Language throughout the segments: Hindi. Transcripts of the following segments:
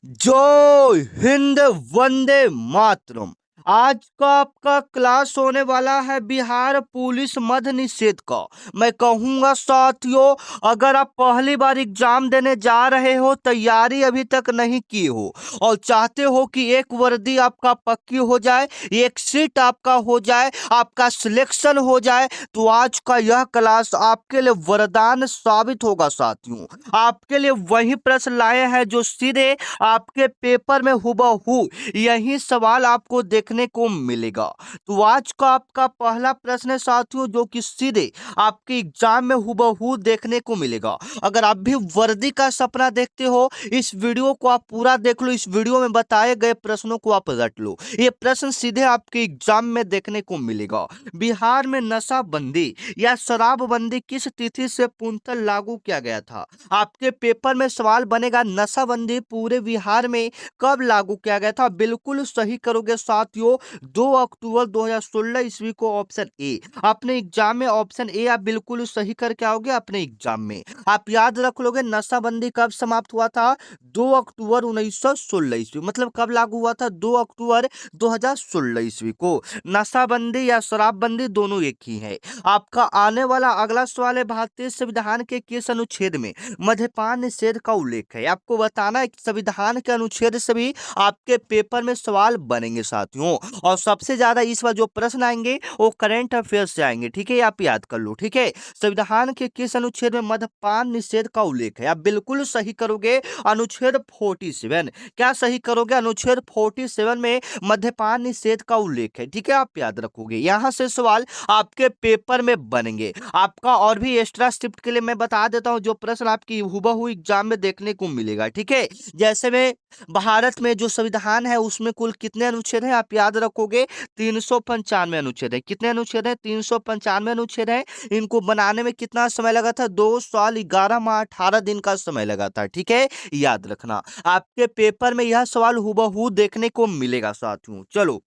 जय हिंद, वंदे मातरम। आज का आपका क्लास होने वाला है बिहार पुलिस मद निषेध का। मैं कहूंगा साथियों, अगर आप पहली बार एग्जाम देने जा रहे हो, तैयारी अभी तक नहीं की हो और चाहते हो कि एक वर्दी आपका पक्की हो जाए, एक सीट आपका हो जाए, आपका सिलेक्शन हो जाए, तो आज का यह क्लास आपके लिए वरदान साबित होगा साथियों। आपके लिए वही प्रश्न लाए हैं जो सीधे आपके पेपर में हुबहू यही सवाल आपको देखने को मिलेगा। तो आज का आपका पहला प्रश्न है साथियों, जो कि सीधे आपके एग्जाम में हुबहू देखने को मिलेगा। अगर आप भी वर्दी का सपना देखते हो, इस वीडियो को आप पूरा देख लो। इस वीडियो में बताए गए प्रश्नों को आप रट लो। ये प्रश्न सीधे आपके एग्जाम में देखने को मिलेगा। बिहार में नशाबंदी या शराबबंदी किस तिथि से पूर्णतः लागू किया गया था? आपके पेपर में सवाल बनेगा, नशाबंदी पूरे बिहार में कब लागू किया गया था? बिल्कुल सही करोगे साथियों, 2 अक्टूबर 2016 ईस्वी को। ऑप्शन ए अपने एग्जाम में, ऑप्शन ए आप बिल्कुल सही करके आओगे अपने एग्जाम में। आप याद रख लोगे, नशाबंदी कब समाप्त हुआ था? 2 अक्टूबर 1916 ईस्वी। मतलब कब लागू हुआ था? 2 अक्टूबर 2016 ईस्वी को। नशाबंदी या शराबबंदी दोनों एक ही है। आपका आने वाला अगला सवाल है, भारतीय संविधान के किस अनुच्छेद में मद्यपान निषेध का उल्लेख है? आपको बताना है कि संविधान के अनुच्छेद से भी आपके पेपर में सवाल बनेंगे साथियों। और सबसे ज्यादा इस बार जो प्रश्न आएंगे वो करंट अफेयर्स से आएंगे, ठीक है? आप याद कर लो, ठीक है? संविधान के किस अनुच्छेद में मद्यपान निषेध का उल्लेख है? आप बिल्कुल सही करोगे, अनुच्छेद 47। क्या सही करोगे? अनुच्छेद 47 में मद्यपान निषेध का उल्लेख है, ठीक है? आप याद रखोगे, यहां से सवाल आपके पेपर में बनेंगे। आपका और भी एक्स्ट्रा शिफ्ट के लिए मैं बता देता हूं जो प्रश्न आपकी हुबहू एग्जाम में देखने को मिलेगा, ठीक है? जैसे में भारत में जो संविधान है उसमें कुल कितने अनुच्छेद हैं? आप याद रखोगे, 395 अनुच्छेद है। कितने अनुच्छेद है? 395 अनुच्छेद है। इनको बनाने में कितना समय लगा था? 2 साल 11 माह 18 दिन का समय लगा था, ठीक है? याद रखना, आपके पेपर में यह सवाल हुबहू देखने को मिलेगा साथियों। चलो,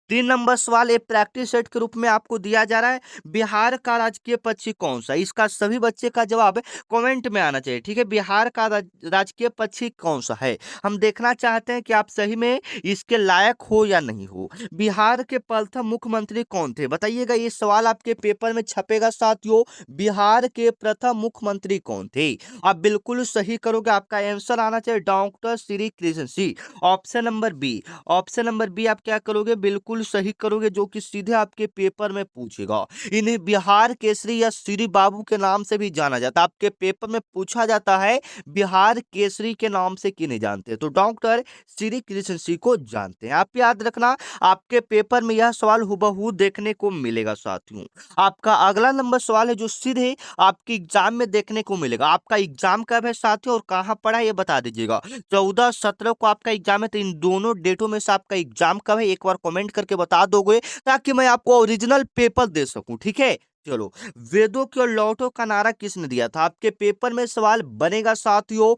3 नंबर सवाल एक प्रैक्टिस सेट के रूप में आपको दिया जा रहा है। बिहार का राजकीय पक्षी कौन सा? इसका सभी बच्चे का जवाब कमेंट में आना चाहिए, ठीक है? बिहार का राजकीय पक्षी कौन सा है? हम देखना चाहते हैं कि आप सही में इसके लायक हो या नहीं हो। बिहार के प्रथम मुख्यमंत्री कौन थे? बताइएगा, ये सवाल आपके पेपर में छपेगा साथियों। बिहार के प्रथम मुख्यमंत्री कौन थे? आप बिल्कुल सही करोगे, आपका आंसर आना चाहिए doctor Shri Krishna Singh. Option number B. Option number B आप क्या करोगे? बिल्कुल सही करोगे, जो कि सीधे आपके पेपर में पूछेगा। इन्हें बिहार केसरी या श्री बाबू के नाम से भी जाना जाता है। आपके पेपर में पूछा जाता है बिहार केसरी के नाम से किन्हें जानते हैं? तो डॉक्टर श्री कृष्ण सिंह को जानते हैं। आप याद रखना, आपके पेपर में यह सवाल हुबहू देखने को मिलेगा साथियों। आपका अगला नंबर सवाल है जो सीधे आपके एग्जाम में देखने को मिलेगा। आपका एग्जाम कब है साथियों और कहां पड़ा है ये बता दीजिएगा। 14-17 को आपका एग्जाम है, तो इन दोनों डेटों में से आपका एग्जाम कब है एक बार कमेंट करके बता दोगे, ताकि मैं आपको ओरिजिनल पेपर दे सकूं, ठीक है? चलो, वेदों की ओर लौटो का नारा किसने दिया था? आपके पेपर में सवाल बनेगा साथियों,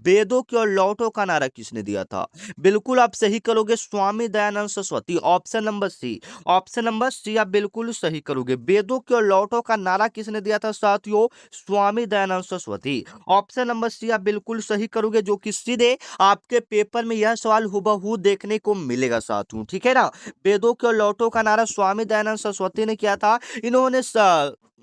वेदों की ओर लौटो का नारा किसने दिया था? बिल्कुल आप सही करोगे, Swami Dayanand Saraswati. Option number C. Option number C आप बिल्कुल सही करोगे, वेदों की ओर लौटो का नारा किसने दिया था साथियों? Swami Dayanand Saraswati. Option number C आप बिल्कुल सही करोगे, जो कि सीधे आपके पेपर में यह सवाल हुबहू देखने को मिलेगा साथियों, ठीक है ना? वेदों के लौटो का नारा स्वामी दयानंद सरस्वती ने किया था। इन्होंने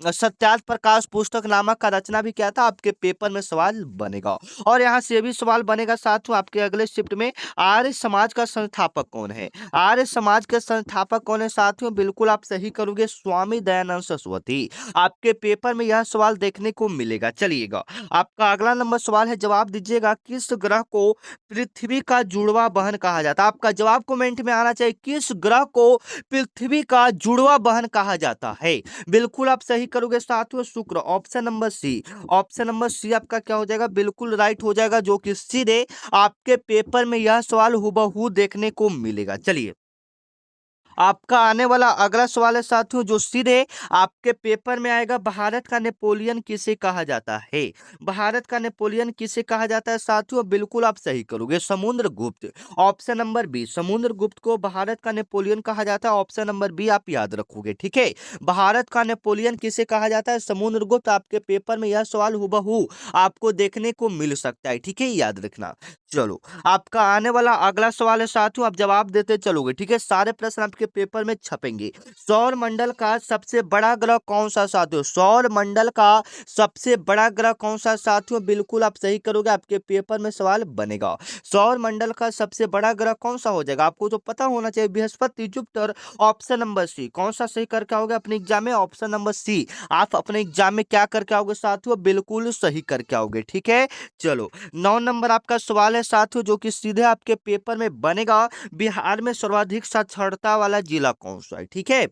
सत्यार्थ प्रकाश पुस्तक नामक का रचना भी किया था। आपके पेपर में सवाल बनेगा। और यहाँ से भी सवाल बनेगा साथियों आपके अगले शिफ्ट में, आर्य समाज का संस्थापक कौन है? आर्य समाज के संस्थापक कौन है साथियों? बिल्कुल आप सही करोगे, स्वामी दयानंद सरस्वती। आपके पेपर में यह सवाल देखने को मिलेगा। चलिएगा, आपका अगला नंबर सवाल है, जवाब दीजिएगा, किस ग्रह को पृथ्वी का जुड़वा बहन कहा जाता है? आपका जवाब कमेंट में आना चाहिए, किस ग्रह को पृथ्वी का जुड़वा बहन कहा जाता है? बिल्कुल आप सही करोगे साथियों, शुक्र। Option number C. Option number C आपका क्या हो जाएगा? बिल्कुल राइट हो जाएगा, जो कि सीधे आपके पेपर में यह सवाल हुबहू देखने को मिलेगा। चलिए, आपका आने वाला अगला सवाल है साथियों, जो सीधे आपके पेपर में आएगा। भारत का नेपोलियन किसे कहा जाता है? भारत का नेपोलियन किसे कहा जाता है साथियों? बिल्कुल आप सही करोगे, Samudragupta. Option number B, Samudragupta को भारत का नेपोलियन कहा जाता है। ऑप्शन नंबर बी आप याद रखोगे, ठीक है। भारत का नेपोलियन किसे कहा जाता है? समुद्रगुप्त। आपके पेपर में यह सवाल हुबहू आपको देखने को मिल सकता है, ठीक है, याद रखना। चलो, आपका आने वाला अगला सवाल है साथियों, आप जवाब देते चलोगे, ठीक है। सारे प्रश्न आपके पेपर में छपेंगे। सौर मंडल का सबसे बड़ा ग्रह कौन सा साथियों? सौर मंडल का सबसे बड़ा ग्रह कौन सा साथियों? बिल्कुल आप सही करोगे, आपके पेपर में सवाल बनेगा। सौर मंडल का सबसे बड़ा ग्रह कौन सा हो जाएगा? आपको तो पता होना चाहिए, Brihaspati, Jupiter. Option number C. कौन सा सही करके आओगे अपने एग्जाम में? Option number C. आप अपने एग्जाम में क्या करके आओगे साथियों? बिल्कुल सही करके आओगे, ठीक है। चलो, 9 नंबर आपका सवाल है साथियों, जो कि सीधे आपके पेपर में बनेगा। बिहार में सर्वाधिक साक्षरता वाला जिला कौन सा है? ठीक है,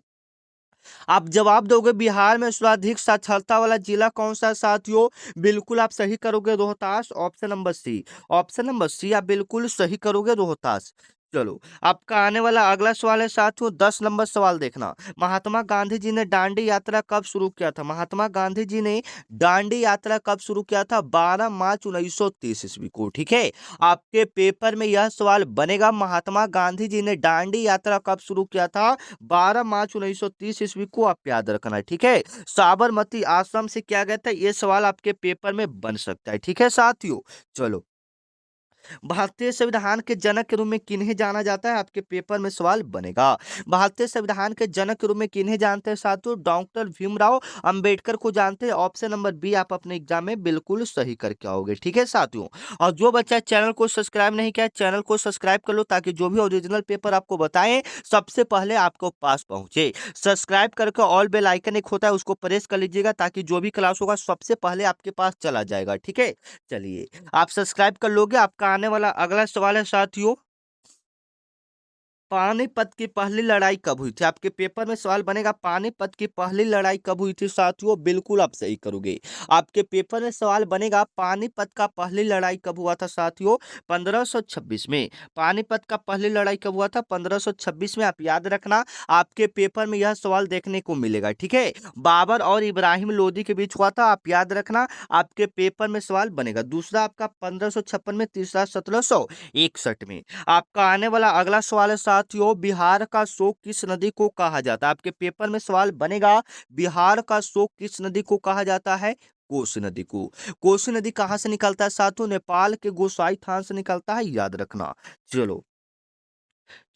आप जवाब दोगे बिहार में सर्वाधिक साक्षरता वाला जिला कौन सा है साथियों? बिल्कुल आप सही करोगे, Rohtas. Option number C. Option number C आप बिल्कुल सही करोगे, रोहतास। चलो, आपका आने वाला अगला सवाल है साथियों, 10 नंबर सवाल देखना। महात्मा गांधी जी ने दांडी यात्रा कब शुरू किया था? महात्मा गांधी जी ने दांडी यात्रा कब शुरू किया था? 12 मार्च 1930 ईस्वी को, ठीक है। आपके पेपर में यह सवाल बनेगा, महात्मा गांधी जी ने दांडी यात्रा कब शुरू किया था? 12 मार्च 1930 ईस्वी को आप याद रखना है, ठीक है। साबरमती आश्रम से किया गया था, ये सवाल आपके पेपर में बन सकता है, ठीक है साथियों। चलो, भारतीय संविधान के जनक के रूप में किन्हें जाना जाता है? आपके पेपर में सवाल बनेगा। भारतीय संविधान के जनक के रूप में किन्हें जानते हैं साथियों? डॉक्टर भीमराव अंबेडकर को जानते हैं। ऑप्शन नंबर बी आप अपने एग्जाम में बिल्कुल सही करके आओगे, ठीक है साथियों। और जो बच्चा चैनल को सब्सक्राइब नहीं किया, चैनल को सब्सक्राइब कर लो, ताकि जो भी ओरिजिनल पेपर आपको बताएं सबसे पहले आपको पास पहुंचे। सब्सक्राइब करके ऑल बेल आइकन एक होता है, उसको प्रेस कर लीजिएगा, ताकि जो भी क्लास होगा सबसे पहले आपके पास चला जाएगा, ठीक है। चलिए, आप सब्सक्राइब कर लोगे। आपका आने वाला अगला सवाल है साथियों, पानीपत की पहली लड़ाई कब हुई थी? आपके पेपर में सवाल बनेगा, पानीपत की पहली लड़ाई कब हुई थी साथियों? बिल्कुल आप सही करोगे, आपके पेपर में सवाल बनेगा, पानीपत का पहली लड़ाई कब हुआ था साथियों? 1526 में। पानीपत का पहली लड़ाई कब हुआ था? 1526 में, आप याद रखना। आपके पेपर में यह सवाल देखने को मिलेगा, ठीक है। बाबर और इब्राहिम लोदी के बीच हुआ था, आप याद रखना, आपके पेपर में सवाल बनेगा। दूसरा आपका 1556 में, तीसरा 1761 में। आपका आने वाला अगला सवाल है साथियों, बिहार का शोक किस नदी को कहा जाता है? आपके पेपर में सवाल बनेगा, बिहार का शोक किस नदी को कहा जाता है? कोसी नदी को। कोसी नदी कहां से निकलता है साथियों? नेपाल के गोसाई थान से निकलता है, याद रखना। चलो,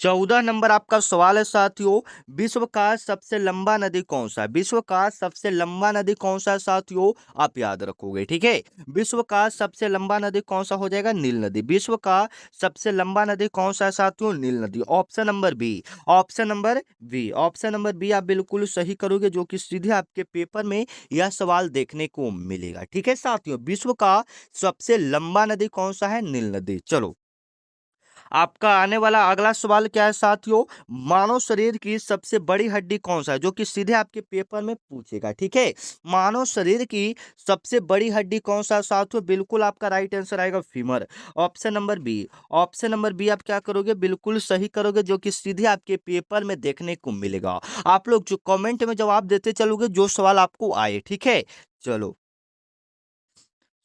14 नंबर आपका सवाल है साथियों, विश्व का सबसे लंबा नदी कौन सा है? विश्व का सबसे लंबा नदी कौन सा है साथियों? आप याद रखोगे, ठीक है। विश्व का सबसे लंबा नदी कौन सा हो जाएगा? नील नदी। विश्व का सबसे लंबा नदी कौन सा है साथियों? नील नदी। Option number B. Option number B. Option number B आप बिल्कुल सही करोगे, जो कि सीधे आपके पेपर में यह सवाल देखने को मिलेगा, ठीक है साथियों। विश्व का सबसे लंबा नदी कौन सा है? नील नदी। चलो, आपका आने वाला अगला सवाल क्या है साथियों, मानव शरीर की सबसे बड़ी हड्डी कौन सा है? जो कि सीधे आपके पेपर में पूछेगा, ठीक है। मानव शरीर की सबसे बड़ी हड्डी कौन सा है साथियों? बिल्कुल आपका राइट आंसर आएगा femur. Option number B. Option number B आप क्या करोगे? बिल्कुल सही करोगे, जो कि सीधे आपके पेपर में देखने को मिलेगा। आप लोग जो कमेंट में जवाब देते चलोगे, जो सवाल आपको आए, ठीक है। चलो,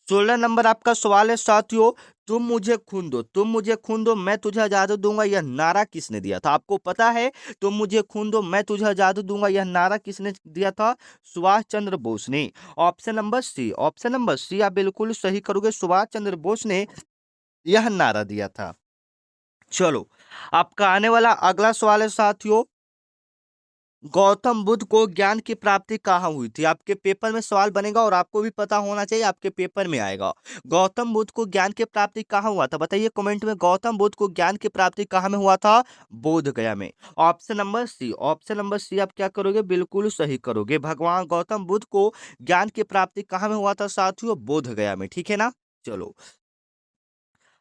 16 नंबर आपका सवाल है साथियों, तुम मुझे खून दो, तुम मुझे खून दो, मैं तुझे आजादी दूंगा, यह नारा किसने दिया था? आपको पता है, तुम मुझे खून दो, मैं तुझे आजादी दूंगा, यह नारा किसने दिया था? सुभाष चंद्र बोस ने। Option number C. Option number C आप बिल्कुल सही करोगे, सुभाष चंद्र बोस ने यह नारा दिया था। चलो, आपका आने वाला अगला सवाल है साथियों, गौतम बुद्ध को ज्ञान की प्राप्ति कहाँ हुई थी? आपके पेपर में सवाल बनेगा, और आपको भी पता होना चाहिए, आपके पेपर में आएगा। गौतम बुद्ध को ज्ञान की प्राप्ति कहाँ हुआ था? बताइए कमेंट में, गौतम बुद्ध को ज्ञान की प्राप्ति कहाँ में हुआ था? बोध गया में। Option number C. Option number C आप क्या करोगे? बिल्कुल सही करोगे, भगवान गौतम बुद्ध को ज्ञान की प्राप्ति कहाँ में हुआ था साथियों? बोध गया में, ठीक है ना। चलो,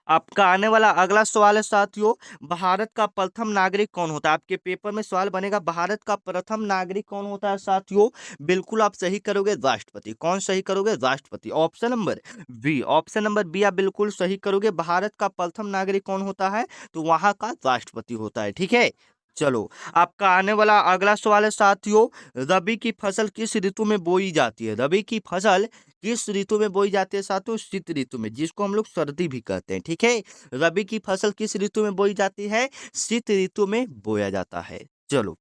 आपका आने वाला अगला सवाल है साथियों, भारत का प्रथम नागरिक कौन होता है? आपके पेपर में सवाल बनेगा, भारत का प्रथम नागरिक कौन होता है साथियों? बिल्कुल आप सही करोगे, राष्ट्रपति। कौन सही करोगे? राष्ट्रपति। Option number B. Option number B आप बिल्कुल सही करोगे, भारत का प्रथम नागरिक कौन होता है? तो वहां का राष्ट्रपति होता है, ठीक है। चलो, आपका आने वाला अगला सवाल है साथियों, रबी की फसल किस ऋतु में बोई जाती है? रबी की फसल किस ऋतु में बोई जाती है साथियों? शीत ऋतु में, जिसको हम लोग सर्दी भी कहते हैं, ठीक है? रबी की फसल किस ऋतु में बोई जाती है? शीत ऋतु में बोया जाता है। चलो,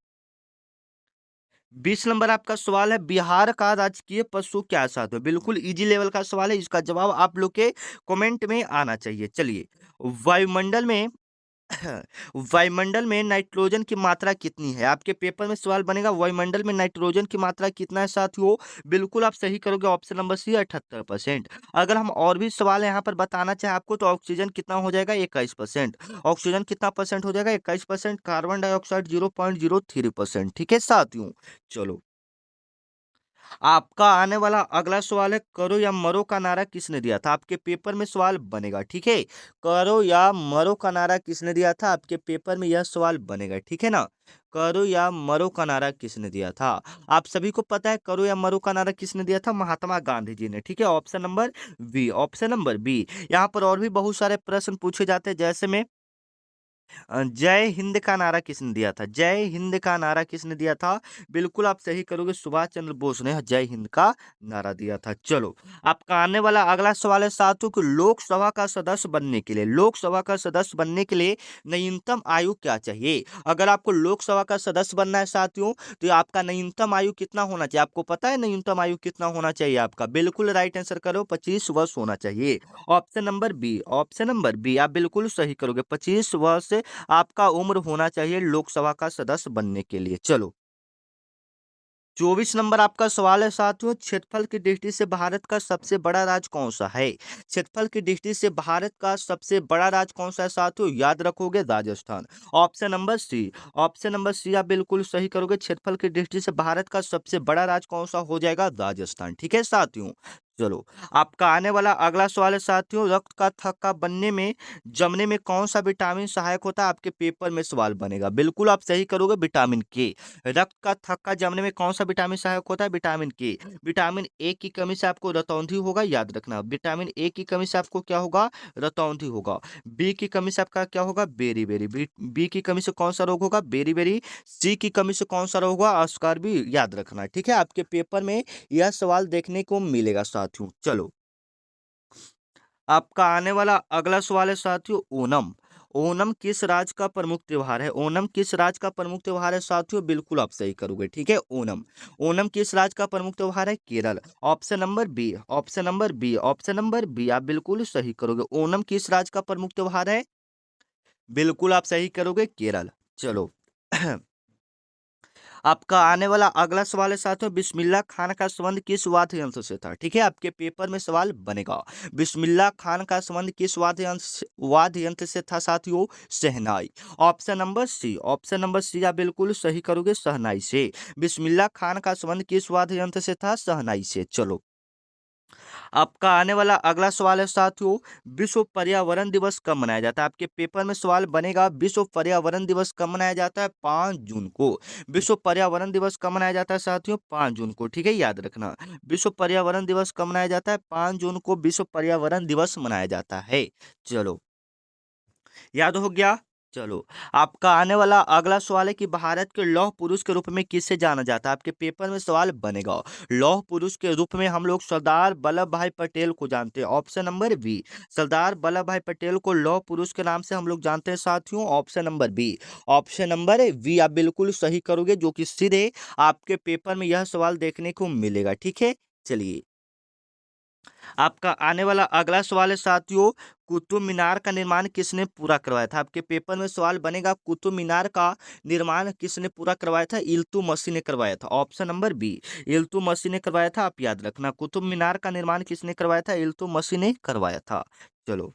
20 नंबर आपका सवाल है, बिहार का राजकीय पशु क्या है साथियों? बिल्कुल इजी लेवल का सवाल है, इसका जवाब आप लोग के कमेंट में आना चाहिए। चलिए, वायुमंडल में वायुमंडल में नाइट्रोजन की मात्रा कितनी है? आपके पेपर में सवाल बनेगा, वायुमंडल में नाइट्रोजन की मात्रा कितना है साथियों? बिल्कुल आप सही करोगे, ऑप्शन नंबर सी 78%। अगर हम और भी सवाल यहाँ पर बताना चाहें आपको, तो ऑक्सीजन कितना हो जाएगा? 21%। ऑक्सीजन कितना परसेंट हो जाएगा? 21%। Carbon dioxide 0.03%। ठीक है साथियों, चलो, आपका आने वाला अगला सवाल है, करो या मरो का नारा किसने दिया था? आपके पेपर में सवाल बनेगा, ठीक है? करो या मरो का नारा किसने दिया था? आपके पेपर में यह सवाल बनेगा, ठीक है ना? करो या मरो का नारा किसने दिया था? आप सभी को पता है करो या मरो का नारा किसने दिया था? महात्मा गांधी जी ने, ठीक है? Option number B, option number B. यहाँ पर और भी बहुत सारे प्रश्न पूछे जाते हैं, जैसे में जय हिंद का नारा किसने दिया था? जय हिंद का नारा किसने दिया था? बिल्कुल आप सही करोगे, सुभाष चंद्र बोस ने जय हिंद का नारा दिया था। चलो, आपका आने वाला अगला सवाल है साथियों कि लोकसभा का सदस्य बनने के लिए, लोकसभा का सदस्य बनने के लिए न्यूनतम आयु क्या चाहिए? अगर आपको लोकसभा का सदस्य बनना है साथियों, तो आपका न्यूनतम आयु कितना होना चाहिए? आपको पता है न्यूनतम आयु कितना होना चाहिए आपका? बिल्कुल राइट आंसर करो, 25 वर्ष होना चाहिए। Option number B, option number B आप बिल्कुल सही करोगे, 25 वर्ष आपका उम्र होना चाहिए लोकसभा का सदस्य बनने के लिए। चलो, 24 नंबर आपका सवाल है साथियों, क्षेत्रफल की दृष्टि से भारत का सबसे बड़ा राज्य कौन सा है? क्षेत्रफल की दृष्टि से भारत का सबसे बड़ा राज्य कौन सा है साथियों? याद रखोगे, Rajasthan. Option number C, option number C आप बिल्कुल सही करोगे, क्षेत्रफल की दृष्टि से भारत का सबसे बड़ा राज्य कौन सा हो जाएगा? राजस्थान। ठीक है साथियों, चलो, आपका आने वाला अगला सवाल है साथियों, रक्त का थक्का बनने में जमने में कौन सा विटामिन सहायक होता है? आपके पेपर में सवाल बनेगा, बिल्कुल आप सही करोगे, विटामिन के। रक्त का थक्का जमने में कौन सा विटामिन सहायक होता है? विटामिन के। विटामिन ए की कमी से आपको रतौंधी होगा, याद रखना, विटामिन ए की कमी से आपको क्या होगा? रतौंधी होगा। बी की कमी से आपका क्या होगा? Berry berry. बी की कमी से कौन सा रोग होगा? Berry berry. सी की कमी से कौन सा रोग होगा? अस्कार भी, याद रखना, ठीक है? आपके पेपर में यह सवाल देखने को मिलेगा साथियों। चलो, आपका आने वाला अगला सवाल है साथियों, ओणम। ओणम किस राज्य का प्रमुख त्योहार है? ओणम किस राज्य का प्रमुख त्योहार है साथियों? बिल्कुल आप सही करोगे, ठीक है? ओणम, ओणम किस राज्य का प्रमुख त्योहार है? Kerala. Option number B, option number B, option number B आप बिल्कुल सही करोगे, ओणम किस राज्य का प्रमुख त्योहार है? बिल्कुल आप सही करोगे, केरल। चलो, आपका आने वाला अगला सवाल है साथियों, बिस्मिल्लाह खान का संबंध किस वाद्य यंत्र से था? ठीक है, आपके पेपर में सवाल बनेगा, बिस्मिल्लाह खान का संबंध किस वाद्य यंत्र से था साथियों? Shehnai. Option number C, option number C आप बिल्कुल सही करोगे, शहनाई से। बिस्मिल्लाह खान का संबंध किस वाद्य यंत्र से था? शहनाई से। चलो, आपका आने वाला अगला सवाल है साथियों, विश्व पर्यावरण दिवस कब मनाया जाता है? आपके पेपर में सवाल बनेगा, विश्व पर्यावरण दिवस कब मनाया जाता है? 5 जून को। विश्व पर्यावरण दिवस कब मनाया जाता है साथियों? 5 जून को, ठीक है? याद रखना, विश्व पर्यावरण दिवस कब मनाया जाता है? 5 जून को विश्व पर्यावरण दिवस मनाया जाता है। चलो, याद हो गया। चलो, आपका आने वाला अगला सवाल है कि भारत के लौह पुरुष के रूप में किसे जाना जाता है? आपके पेपर में सवाल बनेगा, लौह पुरुष के रूप में हम लोग सरदार वल्लभ भाई पटेल को जानते हैं। Option number B, Sardar Vallabh भाई पटेल को लौह पुरुष के नाम से हम लोग जानते हैं साथियों। Option number B, option number B आप बिल्कुल सही करोगे, जो कि सीधे आपके पेपर में यह सवाल देखने को मिलेगा, ठीक है? चलिए, आपका आने वाला अगला सवाल है साथियों, कुतुब मीनार का निर्माण किसने पूरा करवाया था? आपके पेपर में सवाल बनेगा, कुतुब मीनार का निर्माण किसने पूरा करवाया था? इल्तुतमिश ने करवाया था। ऑप्शन नंबर बी, इल्तुतमिश ने करवाया था। आप याद रखना, कुतुब मीनार का निर्माण किसने करवाया था? इल्तुतमिश ने करवाया था। चलो,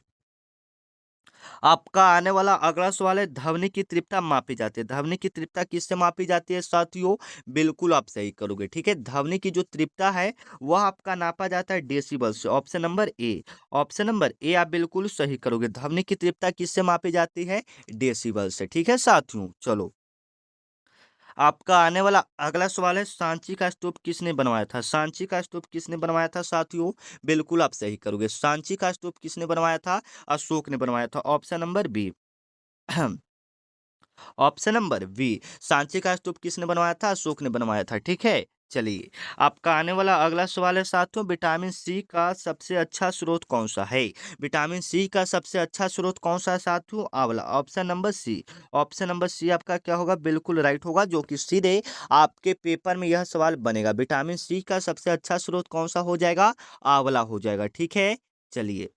आपका आने वाला अगला सवाल है, ध्वनि की तीव्रता मापी जाती है, ध्वनि की तीव्रता किससे मापी जाती है साथियों? बिल्कुल आप सही करोगे, ठीक है? ध्वनि की जो तीव्रता है वह आपका नापा जाता है डेसिबल से। Option number A, option number A आप बिल्कुल सही करोगे, ध्वनि की तीव्रता किससे मापी जाती है? डेसिबल से, ठीक है साथियों? चलो, आपका आने वाला अगला सवाल है, सांची का स्तूप किसने बनवाया था? सांची का स्तूप किसने बनवाया था साथियों? बिल्कुल आप सही करोगे, सांची का स्तूप किसने बनवाया था? अशोक ने बनवाया था। Option number B option number B, Sanchi का स्तूप किसने बनवाया था? अशोक ने बनवाया था। ठीक है, चलिए आपका आने वाला अगला सवाल है साथियों, विटामिन सी का सबसे अच्छा स्रोत कौन सा है? विटामिन सी का सबसे अच्छा स्रोत कौन सा है साथियों? आंवला। Option number C. Option number C आपका क्या होगा? बिल्कुल राइट होगा, जो कि सीधे आपके पेपर में यह सवाल बनेगा। विटामिन सी का सबसे अच्छा स्रोत कौन सा हो जाएगा? आंवला हो जाएगा। ठीक है, चलिए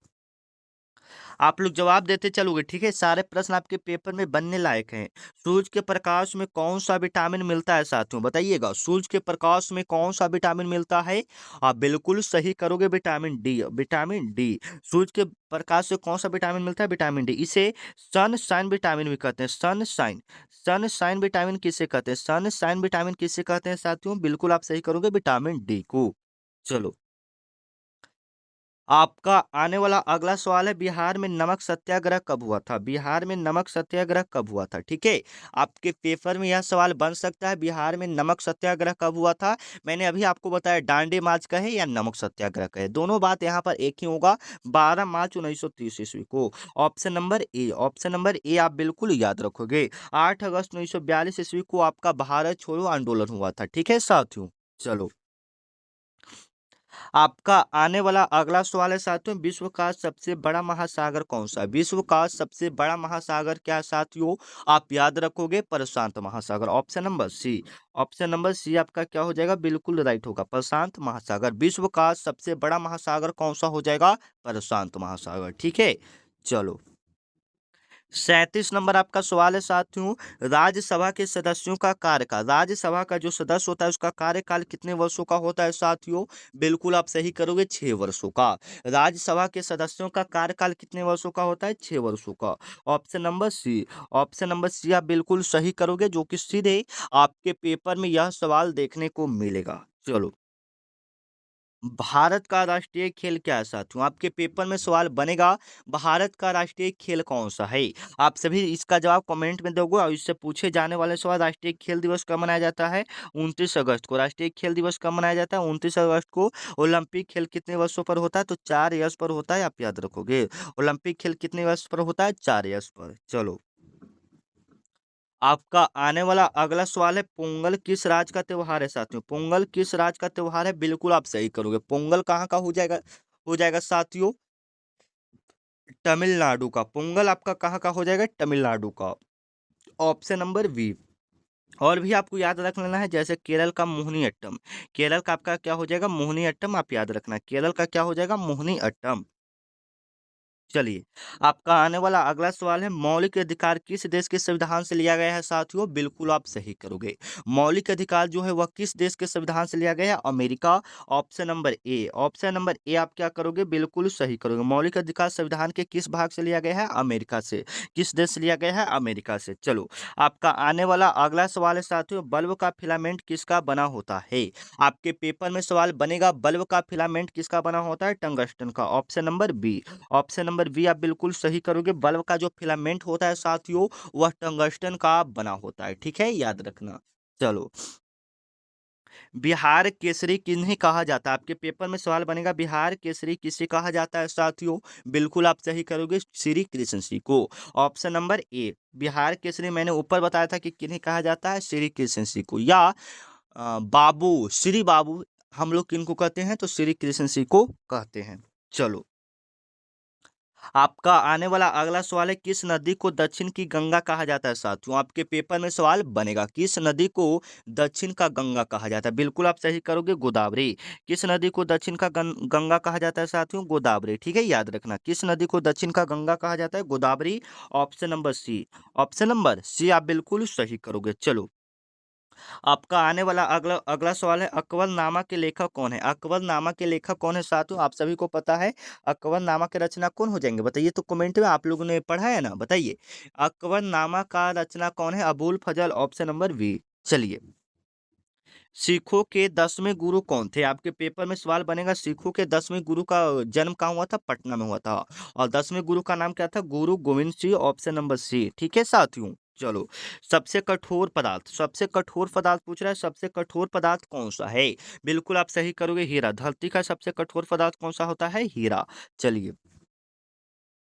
आप लोग जवाब देते चलोगे। ठीक है, सारे प्रश्न आपके पेपर में बनने लायक हैं। सूरज के प्रकाश में कौन सा विटामिन मिलता है साथियों? बताइएगा, सूरज के प्रकाश में कौन सा विटामिन मिलता है? आप बिल्कुल सही करोगे, विटामिन डी। विटामिन डी, सूरज के प्रकाश से कौन सा विटामिन मिलता है? Vitamin D. इसे सनशाइन विटामिन भी कहते हैं। सनशाइन, सनशाइन विटामिन किसे कहते हैं? सनशाइन विटामिन किसे कहते हैं साथियों? बिल्कुल आप सही करोगे, विटामिन डी को। चलो आपका आने वाला अगला सवाल है, बिहार में नमक सत्याग्रह कब हुआ था? बिहार में नमक सत्याग्रह कब हुआ था? ठीक है, आपके पेपर में यह सवाल बन सकता है, बिहार में नमक सत्याग्रह कब हुआ था? मैंने अभी आपको बताया, डांडी मार्च का है या नमक सत्याग्रह का है, दोनों बात यहाँ पर एक ही होगा। 12 मार्च 1930 ईस्वी को। Option number A. Option number A आप बिल्कुल याद रखोगे। 8 अगस्त 1942 ईस्वी को आपका भारत छोड़ो आंदोलन हुआ था। ठीक है साथियों, चलो आपका आने वाला अगला सवाल है साथियों, विश्व का सबसे बड़ा महासागर कौन सा है? विश्व का सबसे बड़ा महासागर क्या है साथियों? आप याद रखोगे, प्रशांत महासागर। Option number C. Option number C आपका क्या हो जाएगा? बिल्कुल राइट होगा, प्रशांत महासागर। विश्व का सबसे बड़ा महासागर कौन सा हो जाएगा? प्रशांत महासागर। ठीक है, चलो 37 नंबर आपका सवाल है साथियों, राज्यसभा के सदस्यों का कार्यकाल, राज्यसभा का जो सदस्य होता है उसका कार्यकाल कितने वर्षों का होता है साथियों? बिल्कुल आप सही करोगे, 6 वर्षों का। राज्यसभा के सदस्यों का कार्यकाल कितने वर्षों का होता है? 6 वर्षों का। Option number C. Option number C आप बिल्कुल सही करोगे, जो कि सीधे आपके पेपर में यह सवाल देखने को मिलेगा। चलो भारत का राष्ट्रीय खेल क्या है साथियों? आपके पेपर में सवाल बनेगा, भारत का राष्ट्रीय खेल कौन सा है? आप सभी इसका जवाब कमेंट में दोगे, और इससे पूछे जाने वाले सवाल, राष्ट्रीय खेल दिवस कब मनाया जाता है? 29 अगस्त को। राष्ट्रीय खेल दिवस कब मनाया जाता है? 29 अगस्त को। ओलंपिक खेल कितने वर्षों पर होता है? तो 4 यश पर होता है, आप याद रखोगे। ओलंपिक खेल कितने वर्ष पर होता है? 4 यश पर। चलो आपका आने वाला अगला सवाल है, पोंगल किस राज्य का त्योहार है साथियों? पोंगल किस राज्य का त्योहार है? बिल्कुल आप सही करोगे, पोंगल कहाँ का हो जाएगा? हो जाएगा साथियों, तमिलनाडु का। पोंगल आपका कहाँ का हो जाएगा? तमिलनाडु का। Option number B. और भी आपको याद रख लेना है, जैसे केरल का मोहिनी अट्टम। केरल का आपका क्या हो जाएगा? मोहिनी अट्टम, आप याद रखना, केरल का क्या हो जाएगा? मोहिनी अट्टम। चलिए आपका आने वाला अगला सवाल है, मौलिक अधिकार किस देश के संविधान से लिया गया है साथियों? बिल्कुल आप सही करोगे, मौलिक अधिकार जो है वह किस देश के संविधान से लिया गया है? America. Option number A. Option number A आप क्या करोगे? बिल्कुल सही करोगे, मौलिक अधिकार संविधान के किस भाग से लिया गया है? अमेरिका से। किस देश से लिया गया है? अमेरिका से। चलो आपका आने वाला अगला सवाल है साथियों, बल्ब का फिलामेंट किसका बना होता है? आपके पेपर में सवाल बनेगा, बल्ब का फिलामेंट किसका बना होता है? टंगस्टन का। Option number B. Option number B आप बिल्कुल सही करोगे, बल्ब का जो फिलामेंट होता है साथियों वह टंगस्टन का बना होता है। ठीक है, याद रखना। चलो बिहार केसरी किन्हें कहा जाता है? आपके पेपर में सवाल बनेगा, बिहार केसरी किसे कहा जाता है साथियों? बिल्कुल आप सही करोगे, श्री कृष्ण सिंह को। Option number A. Bihar Kesari मैंने ऊपर बताया था कि किन्हें कहा जाता है? श्री कृष्ण सिंह को, या बाबू, श्री बाबू हम लोग किनको कहते हैं? तो श्री कृष्ण सिंह को कहते हैं। चलो आपका आने वाला अगला सवाल है, किस नदी को दक्षिण की गंगा कहा जाता है साथियों? आपके पेपर में सवाल बनेगा, किस नदी को दक्षिण का गंगा कहा जाता है? बिल्कुल आप सही करोगे, गोदावरी। किस नदी को दक्षिण का गंगा कहा जाता है साथियों? गोदावरी। ठीक है, याद रखना, किस नदी को दक्षिण का गंगा कहा जाता है? Godavari. Option number C. Option number C आप बिल्कुल सही करोगे। चलो आपका आने वाला अगला अगला सवाल है, अकबरनामा के लेखक कौन है? अकबरनामा के लेखक कौन है साथियों? आप सभी को पता है, अकबरनामा के रचना कौन हो जाएंगे? बताइए तो कमेंट में, आप लोगों ने पढ़ा है ना, बताइए अकबरनामा का रचना कौन है? Abul Fazl. Option number B. चलिए सिखों के 10वें गुरु कौन थे? आपके पेपर में सवाल बनेगा, सिखों के 10वें गुरु का जन्म कहाँ हुआ था? पटना में हुआ था। और 10वें गुरु का नाम क्या था? Guru Gobind Singh. Option number C. ठीक है साथियों, चलो सबसे कठोर पदार्थ, सबसे कठोर पदार्थ पूछ रहा है, सबसे कठोर पदार्थ कौन सा है? बिल्कुल आप सही करोगे, हीरा। धरती का सबसे कठोर पदार्थ कौन सा होता है? हीरा। चलिए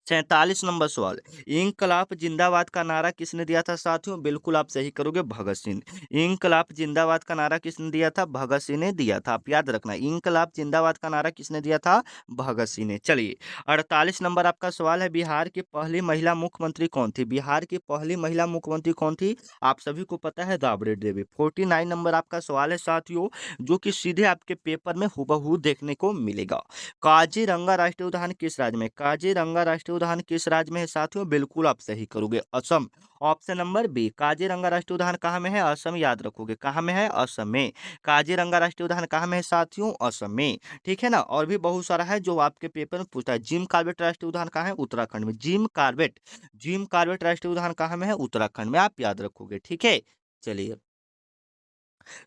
47 नंबर सवाल, इंकलाब जिंदाबाद का नारा किसने दिया था साथियों? बिल्कुल आप सही करोगे, भगत सिंह। इंकलाब जिंदाबाद का नारा किसने दिया था? भगत सिंह ने दिया था, आप याद रखना, इंकलाब जिंदाबाद का नारा किसने दिया था? भगत सिंह ने। चलिए, 48 नंबर आपका सवाल है, बिहार की पहली महिला मुख्यमंत्री कौन थी? बिहार की पहली महिला मुख्यमंत्री कौन थी? आप सभी को पता है, राबड़ी देवी। 49 नंबर आपका सवाल है साथियों, जो कि सीधे आपके पेपर में हुबहू देखने को मिलेगा। काजीरंगा राष्ट्रीय उद्यान किस राज्य में? काजीरंगा राष्ट्रीय उद्यान किस राज्य में है साथियों? बिल्कुल आप सही करोगे, Assam. Option number B, Kaziranga राष्ट्रीय उद्यान कहाँ में है? असम, याद रखोगे, कहाँ में है? असम में। काजीरंगा राष्ट्रीय उद्यान कहाँ में है साथियों? असम में। ठीक है ना, और भी बहुत सारा है जो आपके पेपर में पूछता है। जिम कॉर्बेट राष्ट्रीय उद्यान कहाँ है? उत्तराखंड में। जिम कॉर्बेट राष्ट्रीय उद्यान कहाँ में है? उत्तराखंड में, आप याद रखोगे, ठीक है। चलिए,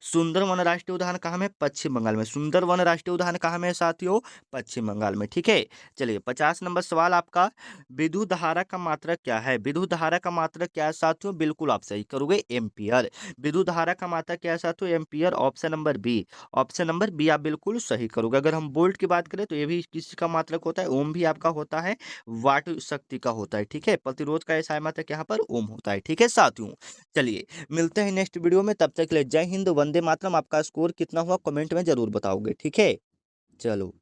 सुंदरवन राष्ट्रीय उद्यान कहाँ में? पश्चिम बंगाल में। सुंदरवन राष्ट्रीय उद्यान कहाँ में है साथियों? पश्चिम बंगाल में, ठीक है। चलिए, 50 नंबर सवाल आपका, विद्युत धारा का मात्रक क्या है? विद्युत धारा का मात्रक क्या है साथियों? बिल्कुल आप सही करोगे, एम्पियर। विद्युत धारा का मात्रक क्या है साथियों? Ampere. Option number B. Option number B आप बिल्कुल सही करोगे। अगर हम वोल्ट की बात करें तो ये भी किसी का मात्रक होता है, ओम भी आपका होता है, वाट शक्ति का होता है, ठीक है। प्रतिरोध का ऐसा मात्रक यहाँ पर ओम होता है, ठीक है साथियों। चलिए, मिलते हैं नेक्स्ट वीडियो में, तब तक के लिए जय हिंद, वंदे मातरम। आपका स्कोर कितना हुआ कमेंट में जरूर बताओगे, ठीक है। चलो।